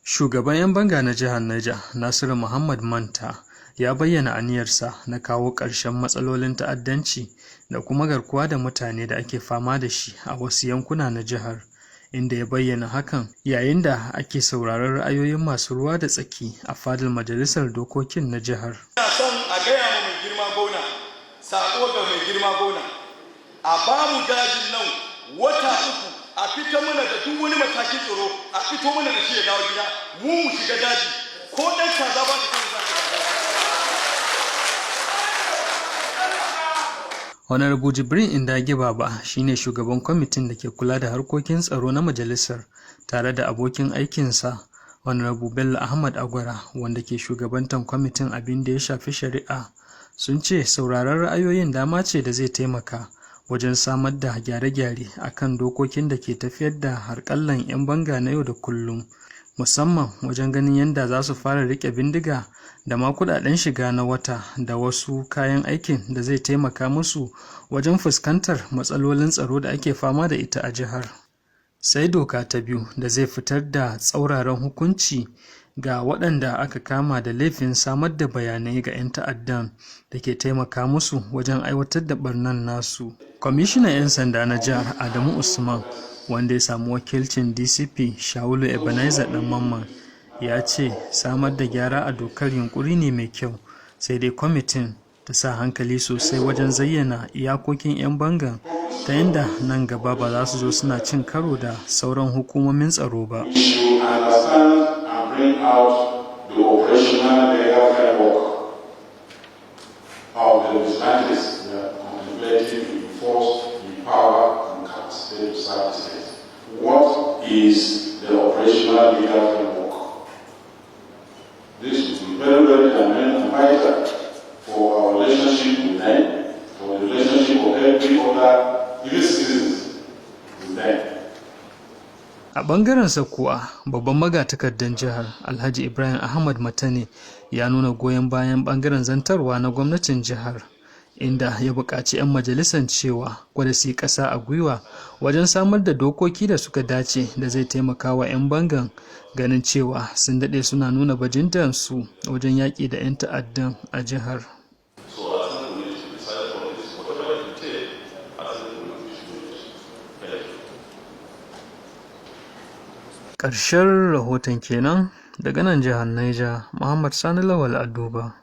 Shugaban 'yan banga na jihar Niger, Nasiru Muhammad Manta, ya bayyana aniyarsa na kawo ƙarshen matsalolin ta'addanci da kuma garkuwa da mutane da ake fama da shi a wasu yankuna na jihar, inda ya bayyana hakan yayin da ake sauraron ra'ayoyin masu ruwa da tsaki a fadar majalisar dokokin na jihar. Ina son a gaya ma mai girma gona, sako ga mai girma gona, a bamu dajin nan wata uku a fito mana da duk wani matakin tsaro, a fito mana da shi ya dawo gida, mu shiga daji ko ɗan kaza ba ta kan Honorable Jibrin Indage Baba shine shugaban kwamitin da ke kula da harkokin tsaro na majalisar, tare da abokin aikinsa Honorable Bello Ahmad Agwara, wanda ke shugabantar kwamitin abin da ya shafi shari'a, sun ce sauraron ra'ayoyin dama ce da zai taimaka wajen samar da gyare-gyare akan dokokin da ke tafiyar da harƙallan 'yan banga na yau da kullum, musamman wajen ganin yadda za su fara riƙe bindiga da ma kuɗaɗen shiga na wata da wasu kayan aikin da zai taimaka musu wajen fuskantar matsalolin tsaro da ake fama da ita a jihar. Sai doka ta biyu da zai fitar da tsauraran hukunci ga waɗanda aka kama da laifin samar da bayanai ga 'yan ta'addan da ke taimaka musu wajen aiwatar da ɓarnan nasu. Kwamishinan 'yan sanda na jihar Adamu Usman, wanda ya samu wakilcin DCP Shawulu Ebenezer ɗan Mamman, ya ce samar da gyara a dokar yunkuri ne mai kyau, sai dai kwamitin ta sa hankali sosai wajen zayyana iyakokin 'yan bangan ta yadda nan gaba ba za su zo suna cin karo da sauran hukumomin tsaro ba. What is the operational legal framework? This will be very, very vital for our relationship with them, for the relationship of every other citizens with them. A ɓangarensa kuwa, babban magatakardan jihar Alhaji Ibrahim Ahmad Matane ya nuna goyon bayan ɓangaren zantarwa na gwamnatin jihar, inda ya buƙaci 'yan majalisar cewa gwada su yi ƙasa a gwiwa wajen samar da dokoki da suka dace da zai taimaka wa 'yan bangan, ganin cewa sun daɗe suna nuna bajintansu wajen yaƙi da 'yan ta'addan a jihar. Ƙarshen rahoton kenan daga nan jihar Niger, Muhammad Sani Lawal Aduba.